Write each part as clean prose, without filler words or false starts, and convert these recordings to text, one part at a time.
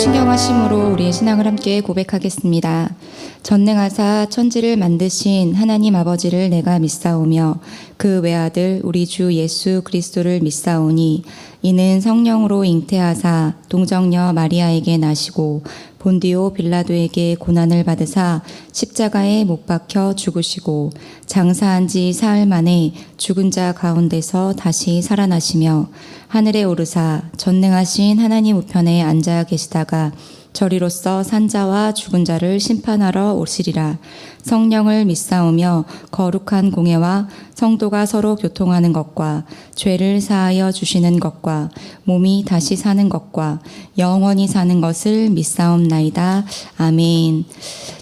신경하심으로 우리의 신앙을 함께 고백하겠습니다. 전능하사 천지를 만드신 하나님 아버지를 내가 믿사오며 그 외아들 우리 주 예수 그리스도를 믿사오니 이는 성령으로 잉태하사 동정녀 마리아에게 나시고 본디오 빌라도에게 고난을 받으사 십자가에 못 박혀 죽으시고 장사한 지 사흘 만에 죽은 자 가운데서 다시 살아나시며 하늘에 오르사 전능하신 하나님 우편에 앉아 계시다가 저리로서 산자와 죽은 자를 심판하러 오시리라. 성령을 믿사오며 거룩한 공예와 성도가 서로 교통하는 것과 죄를 사하여 주시는 것과 몸이 다시 사는 것과 영원히 사는 것을 믿사옵나이다. 아멘.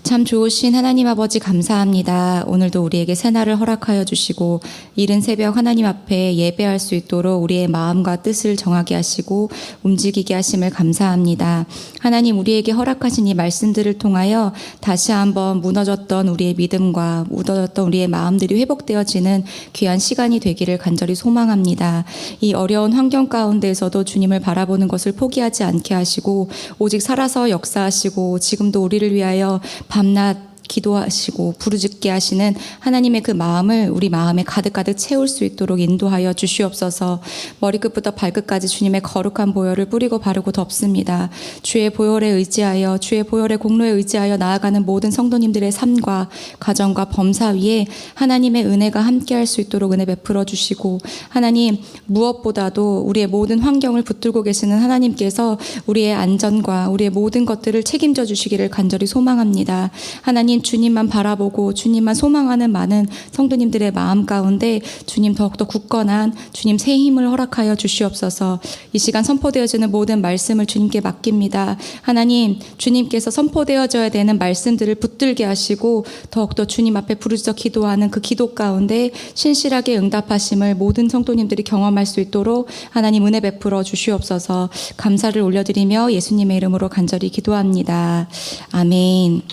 참 좋으신 하나님 아버지 감사합니다. 오늘도 우리에게 새날을 허락하여 주시고 이른 새벽 하나님 앞에 예배할 수 있도록 우리의 마음과 뜻을 정하게 하시고 움직이게 하심을 감사합니다. 하나님, 우리에게 허락하신 이 말씀들을 통하여 다시 한번 무너졌던 우리의 믿음과 무너졌던 우리의 마음들이 회복되어지는 귀한 시간이 되기를 간절히 소망합니다. 이 어려운 환경 가운데에서도 주님을 바라보는 것을 포기하지 않게 하시고 오직 살아서 역사하시고 지금도 우리를 위하여 밤낮 기도하시고 부르짖게 하시는 하나님의 그 마음을 우리 마음에 가득가득 채울 수 있도록 인도하여 주시옵소서. 머리끝부터 발끝까지 주님의 거룩한 보혈을 뿌리고 바르고 덮습니다. 주의 보혈에 의지하여 주의 보혈의 공로에 의지하여 나아가는 모든 성도님들의 삶과 가정과 범사 위에 하나님의 은혜가 함께할 수 있도록 은혜 베풀어 주시고, 하나님 무엇보다도 우리의 모든 환경을 붙들고 계시는 하나님께서 우리의 안전과 우리의 모든 것들을 책임져 주시기를 간절히 소망합니다. 하나님, 주님만 바라보고 주님만 소망하는 많은 성도님들의 마음 가운데 주님 더욱더 굳건한 주님 새 힘을 허락하여 주시옵소서. 이 시간 선포되어지는 모든 말씀을 주님께 맡깁니다. 하나님, 주님께서 선포되어져야 되는 말씀들을 붙들게 하시고 더욱더 주님 앞에 부르짖어 기도하는 그 기도 가운데 신실하게 응답하심을 모든 성도님들이 경험할 수 있도록 하나님 은혜 베풀어 주시옵소서. 감사를 올려드리며 예수님의 이름으로 간절히 기도합니다. 아멘.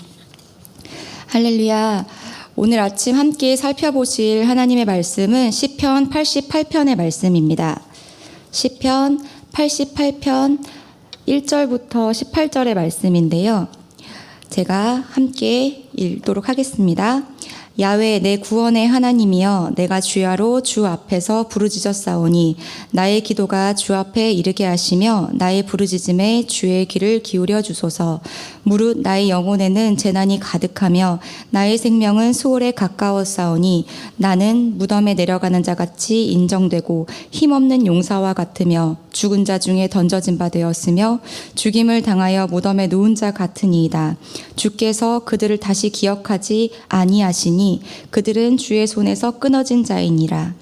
할렐루야. 오늘 아침 함께 살펴보실 하나님의 말씀은 시편 88편의 말씀입니다. 시편 88편 1절부터 18절의 말씀인데요. 제가 함께 읽도록 하겠습니다. 야외 내 구원의 하나님이여, 내가 주야로 주 앞에서 부르짖었사오니 나의 기도가 주 앞에 이르게 하시며 나의 부르짖음에 주의 귀를 기울여 주소서. 무릇 나의 영혼에는 재난이 가득하며 나의 생명은 수월에 가까웠사오니 나는 무덤에 내려가는 자같이 인정되고 힘없는 용사와 같으며 죽은 자 중에 던져진 바 되었으며 죽임을 당하여 무덤에 누운 자 같으니이다. 주께서 그들을 다시 기억하지 아니하시니 그들은 주의 손에서 끊어진 자이니라.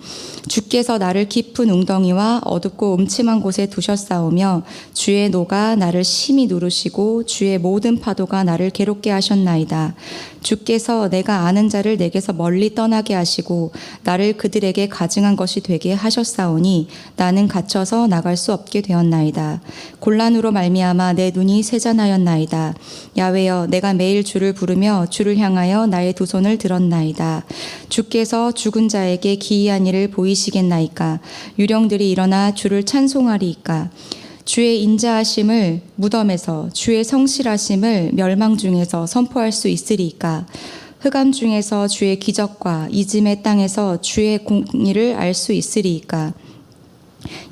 주께서 나를 깊은 웅덩이와 어둡고 음침한 곳에 두셨사오며 주의 노가 나를 심히 누르시고 주의 모든 파도가 나를 괴롭게 하셨나이다. 주께서 내가 아는 자를 내게서 멀리 떠나게 하시고 나를 그들에게 가증한 것이 되게 하셨사오니 나는 갇혀서 나갈 수 없게 되었나이다. 곤란으로 말미암아 내 눈이 세잔하였나이다. 야외여, 내가 매일 주를 부르며 주를 향하여 나의 두 손을 들었나이다. 주께서 죽은 자에게 기이한 일을 보이시겠나이까? 유령들이 일어나 주를 찬송하리이까? 주의 인자하심을 무덤에서, 주의 성실하심을 멸망 중에서 선포할 수 있으리이까? 흑암 중에서 주의 기적과 이짐의 땅에서 주의 공의를 알 수 있으리이까?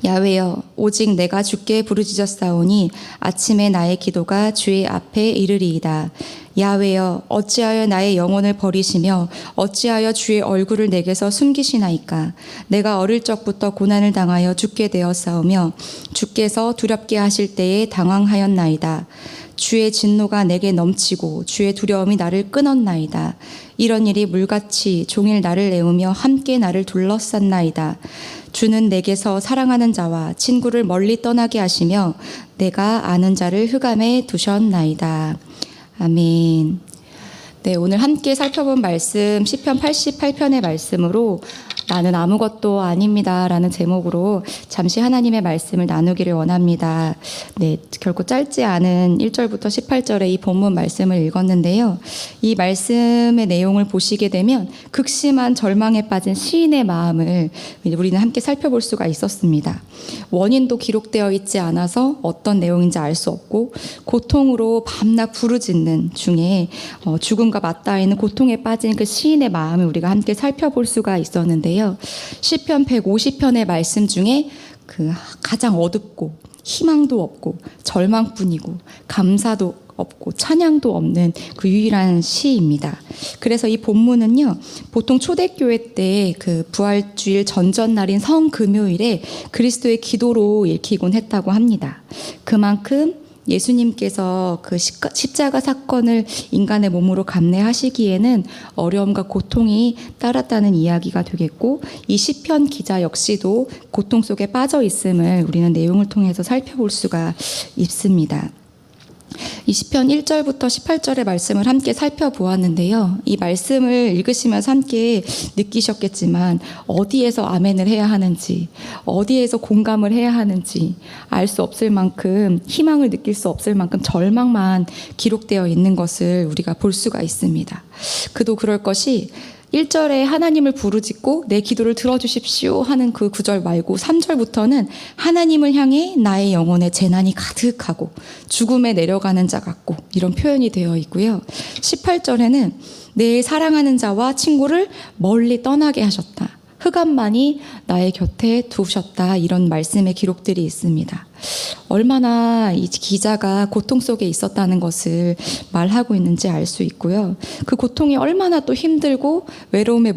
야외여, 오직 내가 주께 부르짖었사오니 아침에 나의 기도가 주의 앞에 이르리이다. 야외여, 어찌하여 나의 영혼을 버리시며 어찌하여 주의 얼굴을 내게서 숨기시나이까? 내가 어릴 적부터 고난을 당하여 죽게 되었사오며 주께서 두렵게 하실 때에 당황하였나이다. 주의 진노가 내게 넘치고 주의 두려움이 나를 끊었나이다. 이런 일이 물같이 종일 나를 내우며 함께 나를 둘러쌌나이다. 주는 내게서 사랑하는 자와 친구를 멀리 떠나게 하시며 내가 아는 자를 흑암에 두셨나이다. 아멘. 네, 오늘 함께 살펴본 말씀 시편 88편의 말씀으로 나는 아무것도 아닙니다 라는 제목으로 잠시 하나님의 말씀을 나누기를 원합니다. 네, 결코 짧지 않은 1절부터 18절의 이 본문 말씀을 읽었는데요. 이 말씀의 내용을 보시게 되면 극심한 절망에 빠진 시인의 마음을 우리는 함께 살펴볼 수가 있었습니다. 원인도 기록되어 있지 않아서 어떤 내용인지 알 수 없고 고통으로 밤낮 부르짖는 중에 죽음과 맞닿아 있는 고통에 빠진 그 시인의 마음을 우리가 함께 살펴볼 수가 있었는데요. 시편 150편의 말씀 중에 그 가장 어둡고 희망도 없고 절망뿐이고 감사도 없고 찬양도 없는 그 유일한 시입니다. 그래서 이 본문은요, 보통 초대교회 때 그 부활주일 전전날인 성금요일에 그리스도의 기도로 읽히곤 했다고 합니다. 그만큼 예수님께서 그 십자가 사건을 인간의 몸으로 감내하시기에는 어려움과 고통이 따랐다는 이야기가 되겠고, 이 시편 기자 역시도 고통 속에 빠져 있음을 우리는 내용을 통해서 살펴볼 수가 있습니다. 이 시편 1절부터 18절의 말씀을 함께 살펴보았는데요. 이 말씀을 읽으시면서 함께 느끼셨겠지만 어디에서 아멘을 해야 하는지, 어디에서 공감을 해야 하는지 알 수 없을 만큼, 희망을 느낄 수 없을 만큼 절망만 기록되어 있는 것을 우리가 볼 수가 있습니다. 그도 그럴 것이 1절에 하나님을 부르짖고 내 기도를 들어주십시오 하는 그 구절 말고 3절부터는 하나님을 향해 나의 영혼에 재난이 가득하고 죽음에 내려가는 자 같고 이런 표현이 되어 있고요. 18절에는 내 사랑하는 자와 친구를 멀리 떠나게 하셨다. 흑암만이 나의 곁에 두셨다. 이런 말씀의 기록들이 있습니다. 얼마나 이 기자가 고통 속에 있었다는 것을 말하고 있는지 알 수 있고요. 그 고통이 얼마나 또 힘들고 외로움에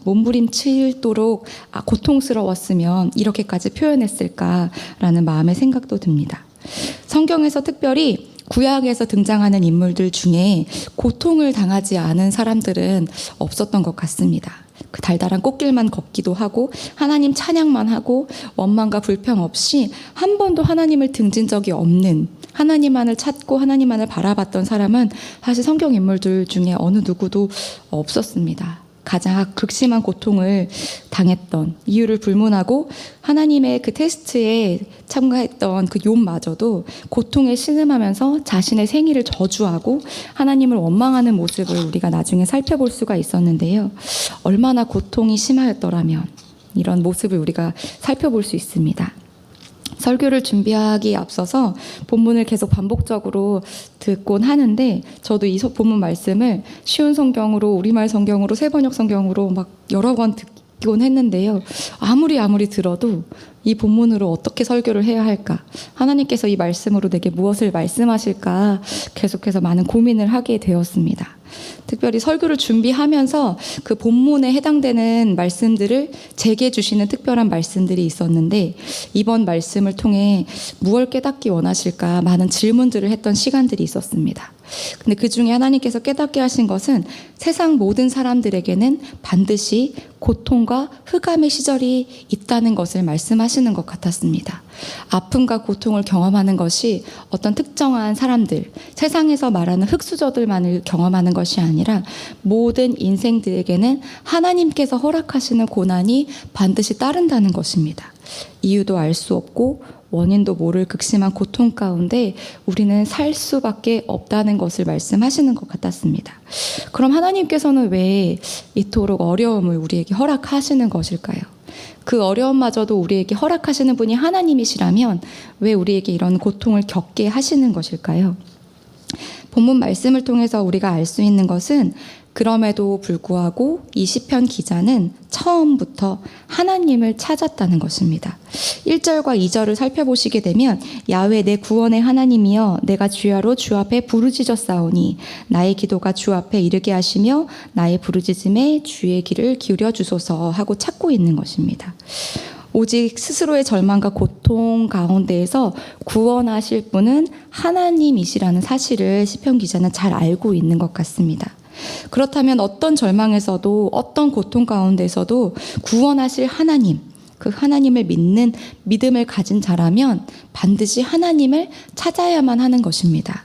몸부림치도록 고통스러웠으면 이렇게까지 표현했을까라는 마음의 생각도 듭니다. 성경에서 특별히 구약에서 등장하는 인물들 중에 고통을 당하지 않은 사람들은 없었던 것 같습니다. 그 달달한 꽃길만 걷기도 하고 하나님 찬양만 하고 원망과 불평 없이 한 번도 하나님을 등진 적이 없는, 하나님만을 찾고 하나님만을 바라봤던 사람은 사실 성경 인물들 중에 어느 누구도 없었습니다. 가장 극심한 고통을 당했던 이유를 불문하고 하나님의 그 테스트에 참가했던 그 욥마저도 고통에 신음하면서 자신의 생일을 저주하고 하나님을 원망하는 모습을 우리가 나중에 살펴볼 수가 있었는데요. 얼마나 고통이 심하였더라면 이런 모습을 우리가 살펴볼 수 있습니다. 설교를 준비하기에 앞서서 본문을 계속 반복적으로 듣곤 하는데, 저도 이 본문 말씀을 쉬운 성경으로, 우리말 성경으로, 세번역 성경으로 막 여러 번 듣곤 했는데요. 아무리 들어도 이 본문으로 어떻게 설교를 해야 할까, 하나님께서 이 말씀으로 내게 무엇을 말씀하실까 계속해서 많은 고민을 하게 되었습니다. 특별히 설교를 준비하면서 그 본문에 해당되는 말씀들을 제게 주시는 특별한 말씀들이 있었는데, 이번 말씀을 통해 무엇을 깨닫기 원하실까 많은 질문들을 했던 시간들이 있었습니다. 근데 그 중에 하나님께서 깨닫게 하신 것은 세상 모든 사람들에게는 반드시 고통과 흑암의 시절이 있다는 것을 말씀하시는 것 같았습니다. 아픔과 고통을 경험하는 것이 어떤 특정한 사람들, 세상에서 말하는 흙수저들만을 경험하는 것이 아니라 모든 인생들에게는 하나님께서 허락하시는 고난이 반드시 따른다는 것입니다. 이유도 알 수 없고 원인도 모를 극심한 고통 가운데 우리는 살 수밖에 없다는 것을 말씀하시는 것 같았습니다. 그럼 하나님께서는 왜 이토록 어려움을 우리에게 허락하시는 것일까요? 그 어려움마저도 우리에게 허락하시는 분이 하나님이시라면 왜 우리에게 이런 고통을 겪게 하시는 것일까요? 본문 말씀을 통해서 우리가 알 수 있는 것은, 그럼에도 불구하고 이 시편 기자는 처음부터 하나님을 찾았다는 것입니다. 1절과 2절을 살펴보시게 되면 야훼 내 구원의 하나님이여 내가 주야로 주 앞에 부르짖었사오니 나의 기도가 주 앞에 이르게 하시며 나의 부르짖음에 주의 귀를 기울여 주소서 하고 찾고 있는 것입니다. 오직 스스로의 절망과 고통 가운데에서 구원하실 분은 하나님이시라는 사실을 시편 기자는 잘 알고 있는 것 같습니다. 그렇다면 어떤 절망에서도, 어떤 고통 가운데서도 구원하실 하나님, 그 하나님을 믿는 믿음을 가진 자라면 반드시 하나님을 찾아야만 하는 것입니다.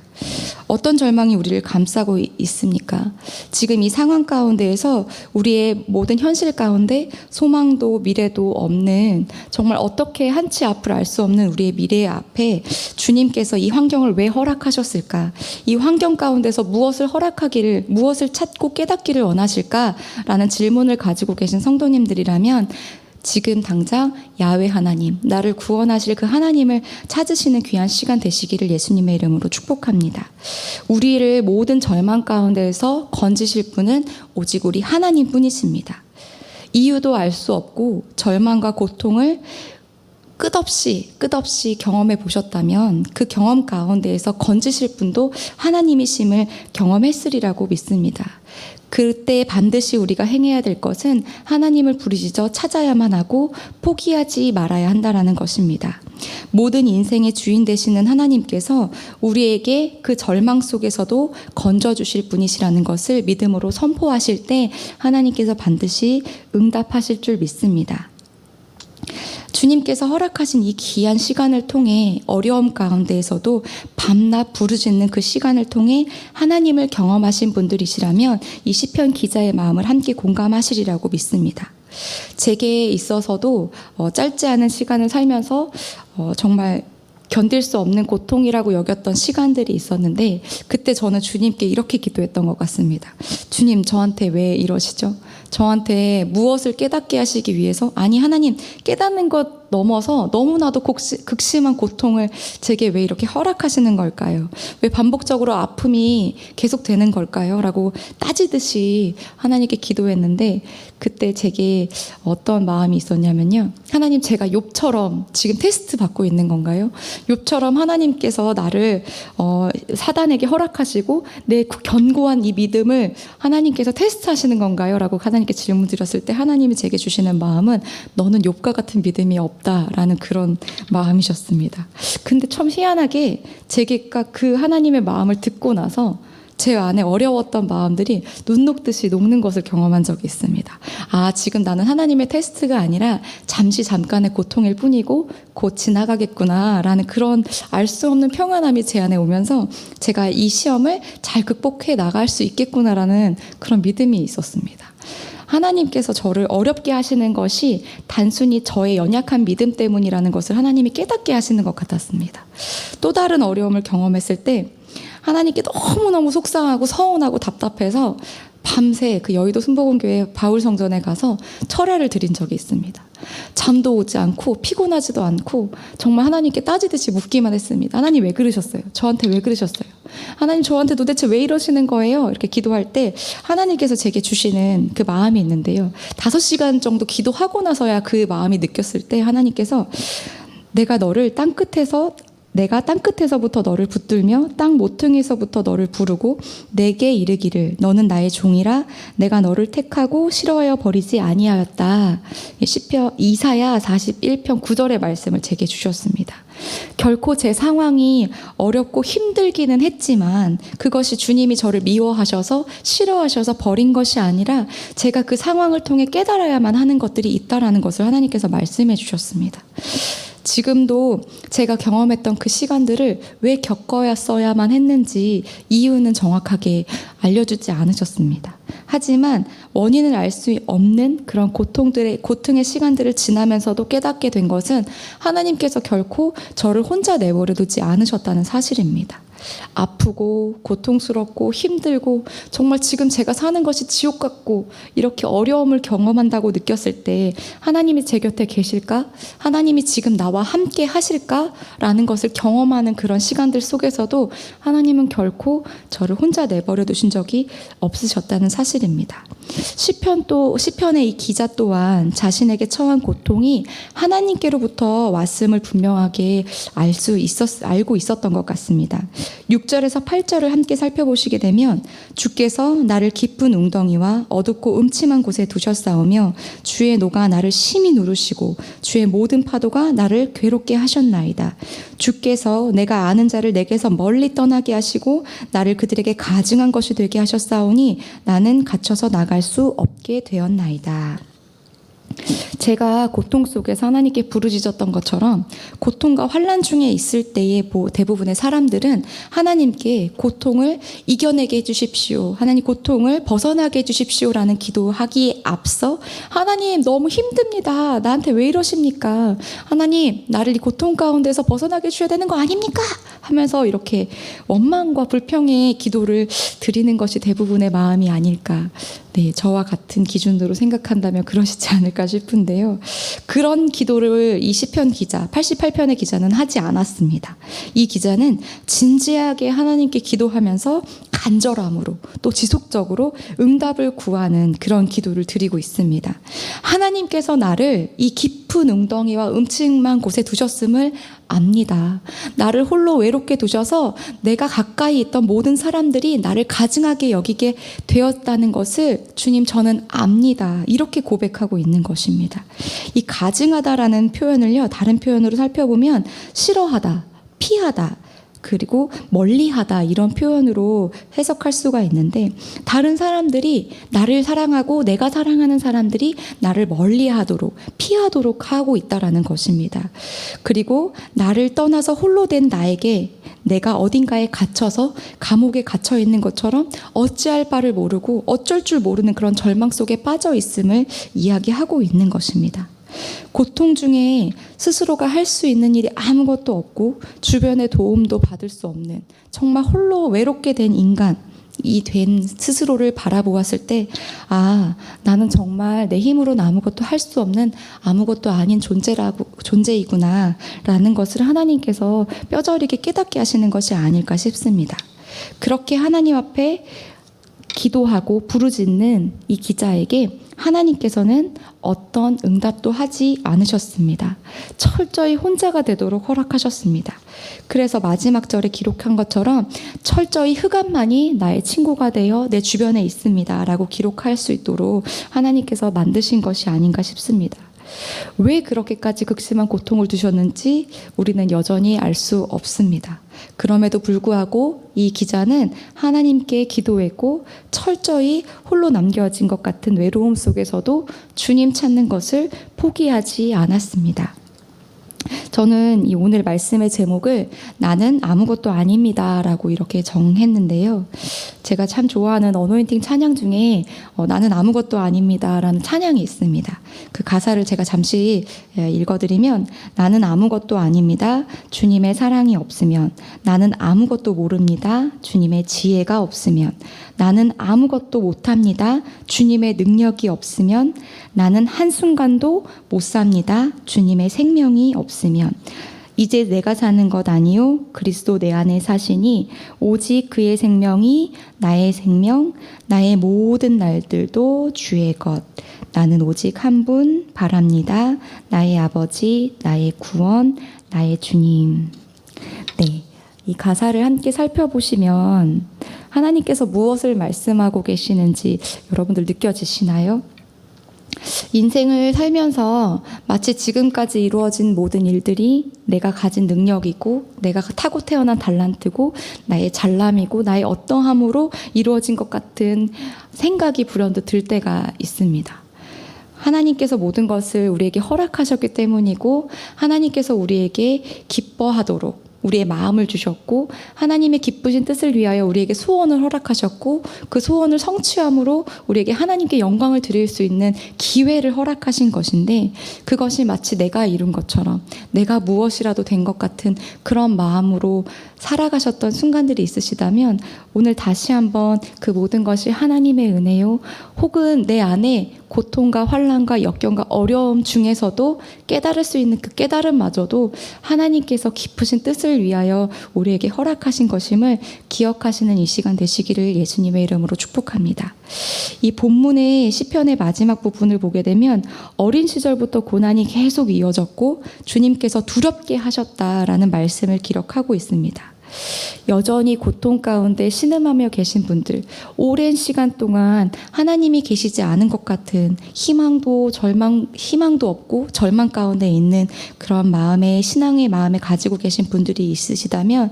어떤 절망이 우리를 감싸고 있습니까? 지금 이 상황 가운데에서 우리의 모든 현실 가운데 소망도 미래도 없는, 정말 어떻게 한치 앞을 알 수 없는 우리의 미래 앞에 주님께서 이 환경을 왜 허락하셨을까? 이 환경 가운데서 무엇을 찾고 깨닫기를 원하실까라는 질문을 가지고 계신 성도님들이라면 지금 당장 야훼 하나님, 나를 구원하실 그 하나님을 찾으시는 귀한 시간 되시기를 예수님의 이름으로 축복합니다. 우리를 모든 절망 가운데에서 건지실 분은 오직 우리 하나님 뿐이십니다. 이유도 알 수 없고 절망과 고통을 끝없이 경험해 보셨다면 그 경험 가운데에서 건지실 분도 하나님이심을 경험했으리라고 믿습니다. 그때 반드시 우리가 행해야 될 것은 하나님을 부르짖어 찾아야만 하고 포기하지 말아야 한다라는 것입니다. 모든 인생의 주인 되시는 하나님께서 우리에게 그 절망 속에서도 건져주실 분이시라는 것을 믿음으로 선포하실 때 하나님께서 반드시 응답하실 줄 믿습니다. 주님께서 허락하신 이 귀한 시간을 통해 어려움 가운데에서도 밤낮 부르짖는 그 시간을 통해 하나님을 경험하신 분들이시라면 이 시편 기자의 마음을 함께 공감하시리라고 믿습니다. 제게 있어서도 짧지 않은 시간을 살면서 정말 견딜 수 없는 고통이라고 여겼던 시간들이 있었는데 그때 저는 주님께 이렇게 기도했던 것 같습니다. 주님, 저한테 왜 이러시죠? 저한테 무엇을 깨닫게 하시기 위해서? 아니, 하나님, 깨닫는 것 넘어서 너무나도 극심한 고통을 제게 왜 이렇게 허락하시는 걸까요? 왜 반복적으로 아픔이 계속되는 걸까요? 라고 따지듯이 하나님께 기도했는데 그때 제게 어떤 마음이 있었냐면요. 하나님, 제가 욥처럼 지금 테스트 받고 있는 건가요? 욥처럼 하나님께서 나를 사단에게 허락하시고 내 견고한 이 믿음을 하나님께서 테스트하시는 건가요? 라고 하나님께 질문 드렸을 때 하나님이 제게 주시는 마음은 너는 욥과 같은 믿음이 없다라는 그런 마음이셨습니다. 근데 참 희한하게 제가 그 하나님의 마음을 듣고 나서 제 안에 어려웠던 마음들이 눈 녹듯이 녹는 것을 경험한 적이 있습니다. 아, 지금 나는 하나님의 테스트가 아니라 잠깐의 고통일 뿐이고 곧 지나가겠구나 라는 그런 알 수 없는 평안함이 제 안에 오면서 제가 이 시험을 잘 극복해 나갈 수 있겠구나라는 그런 믿음이 있었습니다. 하나님께서 저를 어렵게 하시는 것이 단순히 저의 연약한 믿음 때문이라는 것을 하나님이 깨닫게 하시는 것 같았습니다. 또 다른 어려움을 경험했을 때 하나님께 너무너무 속상하고 서운하고 답답해서 밤새 그 여의도 순복음교회 바울성전에 가서 철회를 드린 적이 있습니다. 잠도 오지 않고 피곤하지도 않고 정말 하나님께 따지듯이 묻기만 했습니다. 하나님 왜 그러셨어요? 저한테 왜 그러셨어요? 하나님 저한테 도대체 왜 이러시는 거예요? 이렇게 기도할 때 하나님께서 제게 주시는 그 마음이 있는데요. 5시간 정도 기도하고 나서야 그 마음이 느꼈을 때 하나님께서 내가 땅끝에서부터 너를 붙들며 땅 모퉁이에서부터 너를 부르고 내게 이르기를 너는 나의 종이라 내가 너를 택하고 싫어하여 버리지 아니하였다. 시편 이사야 41편 9절의 말씀을 제게 주셨습니다. 결코 제 상황이 어렵고 힘들기는 했지만 그것이 주님이 저를 미워하셔서 싫어하셔서 버린 것이 아니라 제가 그 상황을 통해 깨달아야만 하는 것들이 있다라는 것을 하나님께서 말씀해 주셨습니다. 지금도 제가 경험했던 그 시간들을 왜 겪어야만 했는지 이유는 정확하게 알려주지 않으셨습니다. 하지만 원인을 알 수 없는 그런 고통의 시간들을 지나면서도 깨닫게 된 것은 하나님께서 결코 저를 혼자 내버려 두지 않으셨다는 사실입니다. 아프고 고통스럽고 힘들고 정말 지금 제가 사는 것이 지옥 같고 이렇게 어려움을 경험한다고 느꼈을 때 하나님이 제 곁에 계실까? 하나님이 지금 나와 함께 하실까? 라는 것을 경험하는 그런 시간들 속에서도 하나님은 결코 저를 혼자 내버려 두신 적이 없으셨다는 사실입니다. 시편의 이 기자 또한 자신에게 처한 고통이 하나님께로부터 왔음을 분명하게 알고 있었던 것 같습니다. 6절에서 8절을 함께 살펴보시게 되면 주께서 나를 깊은 웅덩이와 어둡고 음침한 곳에 두셨사오며 주의 노가 나를 심히 누르시고 주의 모든 파도가 나를 괴롭게 하셨나이다. 주께서 내가 아는 자를 내게서 멀리 떠나게 하시고 나를 그들에게 가증한 것이 되게 하셨사오니 나는 갇혀서 나갈 수 없게 되었나이다. 제가 고통 속에서 하나님께 부르짖었던 것처럼 고통과 환난 중에 있을 때의 대부분의 사람들은 하나님께 고통을 이겨내게 해주십시오, 하나님 고통을 벗어나게 해주십시오라는 기도하기에 앞서 하나님 너무 힘듭니다, 나한테 왜 이러십니까, 하나님 나를 이 고통 가운데서 벗어나게 해주셔야 되는 거 아닙니까 하면서 이렇게 원망과 불평의 기도를 드리는 것이 대부분의 마음이 아닐까. 네, 저와 같은 기준으로 생각한다면 그러시지 않을까 싶은데요. 그런 기도를 이 시편 기자, 88편의 기자는 하지 않았습니다. 이 기자는 진지하게 하나님께 기도하면서 간절함으로 또 지속적으로 응답을 구하는 그런 기도를 드리고 있습니다. 하나님께서 나를 이 깊은 웅덩이와 음침한 곳에 두셨음을 압니다. 나를 홀로 외롭게 두셔서 내가 가까이 있던 모든 사람들이 나를 가증하게 여기게 되었다는 것을 주님 저는 압니다. 이렇게 고백하고 있는 것입니다. 이 가증하다라는 표현을요, 다른 표현으로 살펴보면 싫어하다, 피하다, 그리고 멀리하다 이런 표현으로 해석할 수가 있는데, 다른 사람들이 나를 사랑하고 내가 사랑하는 사람들이 나를 멀리하도록 피하도록 하고 있다라는 것입니다. 그리고 나를 떠나서 홀로 된 나에게 내가 어딘가에 갇혀서 감옥에 갇혀 있는 것처럼 어찌할 바를 모르고 어쩔 줄 모르는 그런 절망 속에 빠져 있음을 이야기하고 있는 것입니다. 고통 중에 스스로가 할 수 있는 일이 아무것도 없고 주변의 도움도 받을 수 없는 정말 홀로 외롭게 된 인간이 된 스스로를 바라보았을 때, 아, 나는 정말 내 힘으로는 아무것도 할 수 없는 아무것도 아닌 존재이구나 라는 것을 하나님께서 뼈저리게 깨닫게 하시는 것이 아닐까 싶습니다. 그렇게 하나님 앞에 기도하고 부르짖는 이 기자에게 하나님께서는 어떤 응답도 하지 않으셨습니다. 철저히 혼자가 되도록 허락하셨습니다. 그래서 마지막 절에 기록한 것처럼 철저히 흑암만이 나의 친구가 되어 내 주변에 있습니다 라고 기록할 수 있도록 하나님께서 만드신 것이 아닌가 싶습니다. 왜 그렇게까지 극심한 고통을 주셨는지 우리는 여전히 알 수 없습니다. 그럼에도 불구하고 이 기자는 하나님께 기도했고 철저히 홀로 남겨진 것 같은 외로움 속에서도 주님 찾는 것을 포기하지 않았습니다. 저는 이 오늘 말씀의 제목을 나는 아무것도 아닙니다 라고 이렇게 정했는데요. 제가 참 좋아하는 어노인팅 찬양 중에 나는 아무것도 아닙니다 라는 찬양이 있습니다. 그 가사를 제가 잠시 읽어드리면, 나는 아무것도 아닙니다, 주님의 사랑이 없으면. 나는 아무것도 모릅니다, 주님의 지혜가 없으면. 나는 아무것도 못합니다, 주님의 능력이 없으면. 나는 한순간도 못 삽니다, 주님의 생명이 없으면. 이제 내가 사는 것 아니요 그리스도 내 안에 사시니 오직 그의 생명이 나의 생명, 나의 모든 날들도 주의 것. 나는 오직 한 분 바랍니다, 나의 아버지, 나의 구원, 나의 주님. 네, 이 가사를 함께 살펴보시면 하나님께서 무엇을 말씀하고 계시는지 여러분들 느껴지시나요? 인생을 살면서 마치 지금까지 이루어진 모든 일들이 내가 가진 능력이고 내가 타고 태어난 달란트고 나의 잘남이고 나의 어떠함으로 이루어진 것 같은 생각이 불현듯 들 때가 있습니다. 하나님께서 모든 것을 우리에게 허락하셨기 때문이고 하나님께서 우리에게 기뻐하도록 우리의 마음을 주셨고 하나님의 기쁘신 뜻을 위하여 우리에게 소원을 허락하셨고 그 소원을 성취함으로 우리에게 하나님께 영광을 드릴 수 있는 기회를 허락하신 것인데, 그것이 마치 내가 이룬 것처럼 내가 무엇이라도 된 것 같은 그런 마음으로 살아가셨던 순간들이 있으시다면 오늘 다시 한번 그 모든 것이 하나님의 은혜요, 혹은 내 안에 고통과 환난과 역경과 어려움 중에서도 깨달을 수 있는 그 깨달음마저도 하나님께서 깊으신 뜻을 위하여 우리에게 허락하신 것임을 기억하시는 이 시간 되시기를 예수님의 이름으로 축복합니다. 이 본문의 시편의 마지막 부분을 보게 되면 어린 시절부터 고난이 계속 이어졌고 주님께서 두렵게 하셨다라는 말씀을 기록하고 있습니다. 여전히 고통 가운데 신음하며 계신 분들, 오랜 시간 동안 하나님이 계시지 않은 것 같은 희망도 없고 절망 가운데 있는 그런 신앙의 마음에 가지고 계신 분들이 있으시다면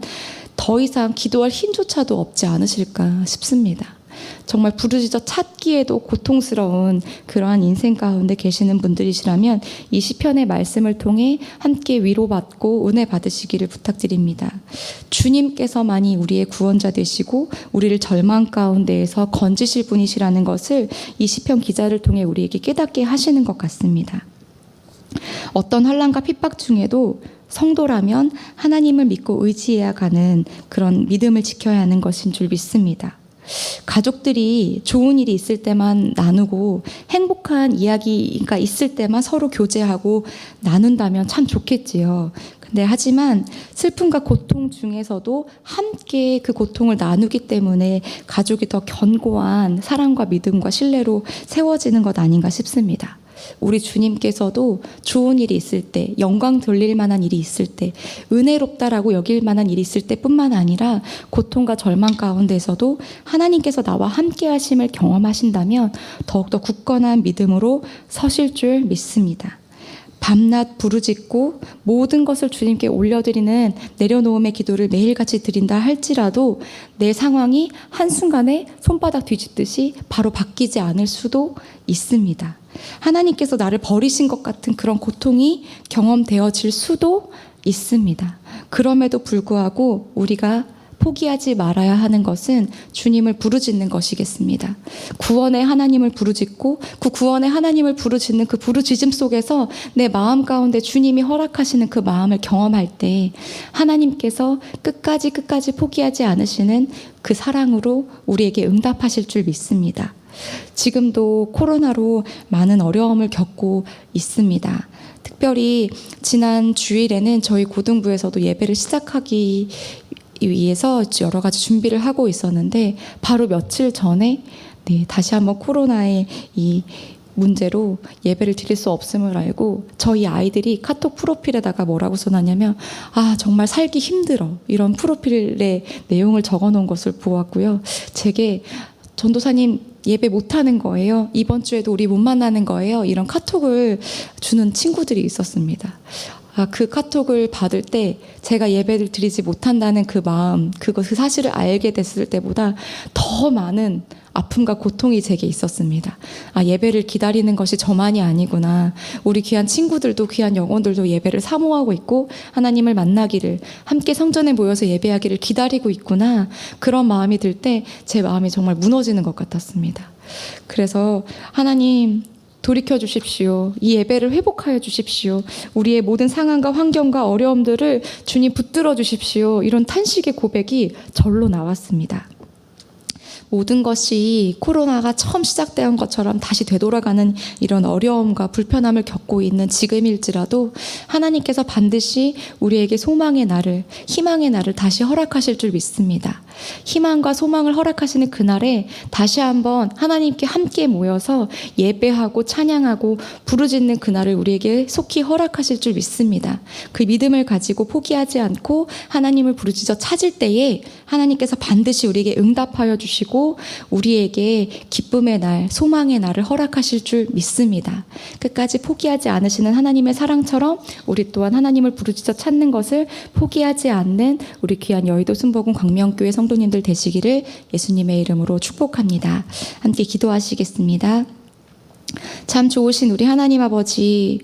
더 이상 기도할 힘조차도 없지 않으실까 싶습니다. 정말 부르짖어 찾기에도 고통스러운 그러한 인생 가운데 계시는 분들이시라면 이 시편의 말씀을 통해 함께 위로받고 은혜 받으시기를 부탁드립니다. 주님께서만이 우리의 구원자 되시고 우리를 절망 가운데에서 건지실 분이시라는 것을 이 시편 기자를 통해 우리에게 깨닫게 하시는 것 같습니다. 어떤 환난과 핍박 중에도 성도라면 하나님을 믿고 의지해야 가는 그런 믿음을 지켜야 하는 것인 줄 믿습니다. 가족들이 좋은 일이 있을 때만 나누고 행복한 이야기가 있을 때만 서로 교제하고 나눈다면 참 좋겠지요. 근데 하지만 슬픔과 고통 중에서도 함께 그 고통을 나누기 때문에 가족이 더 견고한 사랑과 믿음과 신뢰로 세워지는 것 아닌가 싶습니다. 우리 주님께서도 좋은 일이 있을 때, 영광 돌릴 만한 일이 있을 때, 은혜롭다라고 여길 만한 일이 있을 때뿐만 아니라 고통과 절망 가운데서도 하나님께서 나와 함께 하심을 경험하신다면 더욱더 굳건한 믿음으로 서실 줄 믿습니다. 밤낮 부르짖고 모든 것을 주님께 올려드리는 내려놓음의 기도를 매일같이 드린다 할지라도 내 상황이 한순간에 손바닥 뒤집듯이 바로 바뀌지 않을 수도 있습니다. 하나님께서 나를 버리신 것 같은 그런 고통이 경험되어질 수도 있습니다. 그럼에도 불구하고 우리가 포기하지 말아야 하는 것은 주님을 부르짖는 것이겠습니다. 구원의 하나님을 부르짖고 그 구원의 하나님을 부르짖는 그 부르짖음 속에서 내 마음 가운데 주님이 허락하시는 그 마음을 경험할 때 하나님께서 끝까지 포기하지 않으시는 그 사랑으로 우리에게 응답하실 줄 믿습니다. 지금도 코로나로 많은 어려움을 겪고 있습니다. 특별히 지난 주일에는 저희 고등부에서도 예배를 시작하기 위해서 여러 가지 준비를 하고 있었는데 바로 며칠 전에 다시 한번 코로나의 이 문제로 예배를 드릴 수 없음을 알고 저희 아이들이 카톡 프로필에다가 뭐라고 써놨냐면 정말 살기 힘들어 이런 프로필의 내용을 적어놓은 것을 보았고요. 제게 전도사님 예배 못하는 거예요. 이번 주에도 우리 못 만나는 거예요. 이런 카톡을 주는 친구들이 있었습니다. 그 카톡을 받을 때 제가 예배를 드리지 못한다는 그 마음, 그 사실을 알게 됐을 때보다 더 많은 아픔과 고통이 제게 있었습니다. 예배를 기다리는 것이 저만이 아니구나. 우리 귀한 친구들도 귀한 영혼들도 예배를 사모하고 있고 하나님을 만나기를 함께 성전에 모여서 예배하기를 기다리고 있구나. 그런 마음이 들 때 제 마음이 정말 무너지는 것 같았습니다. 그래서 하나님 돌이켜 주십시오. 이 예배를 회복하여 주십시오. 우리의 모든 상황과 환경과 어려움들을 주님 붙들어 주십시오. 이런 탄식의 고백이 절로 나왔습니다. 모든 것이 코로나가 처음 시작된 것처럼 다시 되돌아가는 이런 어려움과 불편함을 겪고 있는 지금일지라도 하나님께서 반드시 우리에게 소망의 날을, 희망의 날을 다시 허락하실 줄 믿습니다. 희망과 소망을 허락하시는 그날에 다시 한번 하나님께 함께 모여서 예배하고 찬양하고 부르짖는 그날을 우리에게 속히 허락하실 줄 믿습니다. 그 믿음을 가지고 포기하지 않고 하나님을 부르짖어 찾을 때에 하나님께서 반드시 우리에게 응답하여 주시고 우리에게 기쁨의 날, 소망의 날을 허락하실 줄 믿습니다. 끝까지 포기하지 않으시는 하나님의 사랑처럼 우리 또한 하나님을 부르짖어 찾는 것을 포기하지 않는 우리 귀한 여의도 순복음 광명교회 성도님들 되시기를 예수님의 이름으로 축복합니다. 함께 기도하시겠습니다. 참 좋으신 우리 하나님 아버지,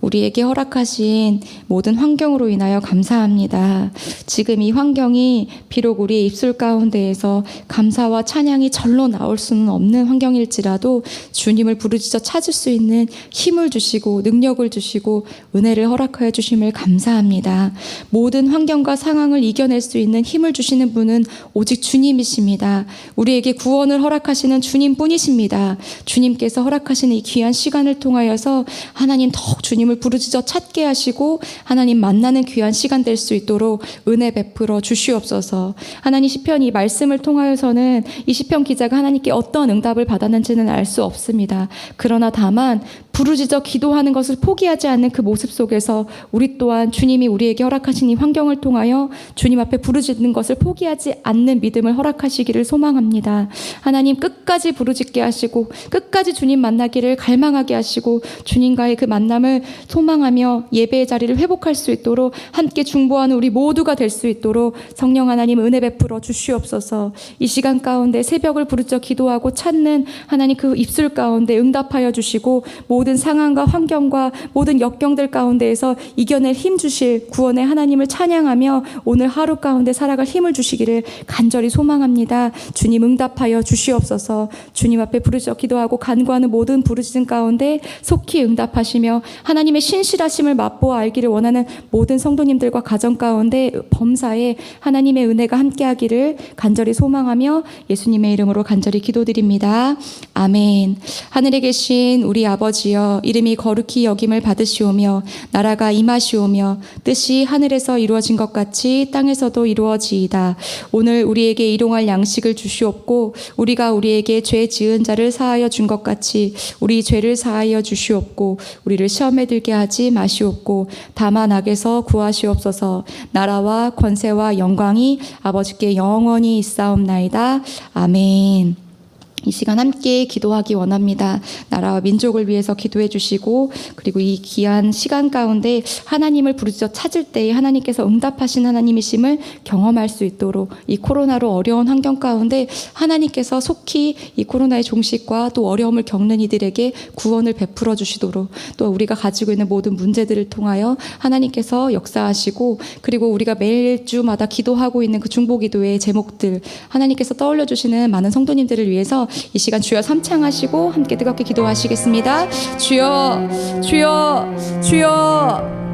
우리에게 허락하신 모든 환경으로 인하여 감사합니다. 지금 이 환경이 비록 우리의 입술 가운데에서 감사와 찬양이 절로 나올 수는 없는 환경일지라도 주님을 부르짖어 찾을 수 있는 힘을 주시고 능력을 주시고 은혜를 허락하여 주심을 감사합니다. 모든 환경과 상황을 이겨낼 수 있는 힘을 주시는 분은 오직 주님이십니다. 우리에게 구원을 허락하시는 주님뿐이십니다. 주님께서 허락하시는 이 귀한 시간을 통하여서 하나님 더욱 주님을 부르짖어 찾게 하시고 하나님 만나는 귀한 시간 될 수 있도록 은혜 베풀어 주시옵소서. 하나님 시편 이 말씀을 통하여서는 이 시편 기자가 하나님께 어떤 응답을 받았는지는 알 수 없습니다. 그러나 다만 부르짖어 기도하는 것을 포기하지 않는 그 모습 속에서 우리 또한 주님이 우리에게 허락하신 이 환경을 통하여 주님 앞에 부르짖는 것을 포기하지 않는 믿음을 허락하시기를 소망합니다. 하나님 끝까지 부르짖게 하시고 끝까지 주님 만나기를 갈망하게 하시고 주님과의 그 만남을 소망하며 예배의 자리를 회복할 수 있도록 함께 중보하는 우리 모두가 될 수 있도록 성령 하나님 은혜 베풀어 주시옵소서. 이 시간 가운데 새벽을 부르짖어 기도하고 찾는 하나님 그 입술 가운데 응답하여 주시고 모든 상황과 환경과 모든 역경들 가운데에서 이겨낼 힘 주실 구원의 하나님을 찬양하며 오늘 하루 가운데 살아갈 힘을 주시기를 간절히 소망합니다. 주님 응답하여 주시옵소서. 주님 앞에 부르짖어 기도하고 간구하는 모든 부르짖음 가운데 속히 응답하시며 하나님의 신실하심을 맛보아 알기를 원하는 모든 성도님들과 가정 가운데 범사에 하나님의 은혜가 함께하기를 간절히 소망하며 예수님의 이름으로 간절히 기도드립니다. 아멘. 하늘에 계신 우리 아버지여, 이름이 거룩히 여김을 받으시오며 나라가 임하시오며 뜻이 하늘에서 이루어진 것 같이 땅에서도 이루어지이다. 오늘 우리에게 일용할 양식을 주시옵고 우리가 우리에게 죄 지은 자를 사하여 준 것 같이 우리 죄를 사하여 주시옵고 우리를 시험에 들게 하지 마시옵고 다만 악에서 구하시옵소서. 나라와 권세와 영광이 아버지께 영원히 있사옵나이다. 아멘. 이 시간 함께 기도하기 원합니다. 나라와 민족을 위해서 기도해 주시고 그리고 이 귀한 시간 가운데 하나님을 부르짖어 찾을 때에 하나님께서 응답하신 하나님이심을 경험할 수 있도록 이 코로나로 어려운 환경 가운데 하나님께서 속히 이 코로나의 종식과 또 어려움을 겪는 이들에게 구원을 베풀어 주시도록 또 우리가 가지고 있는 모든 문제들을 통하여 하나님께서 역사하시고 그리고 우리가 매일주마다 기도하고 있는 그 중보기도의 제목들 하나님께서 떠올려 주시는 많은 성도님들을 위해서 이 시간 주여 삼창하시고 함께 뜨겁게 기도하시겠습니다. 주여, 주여, 주여.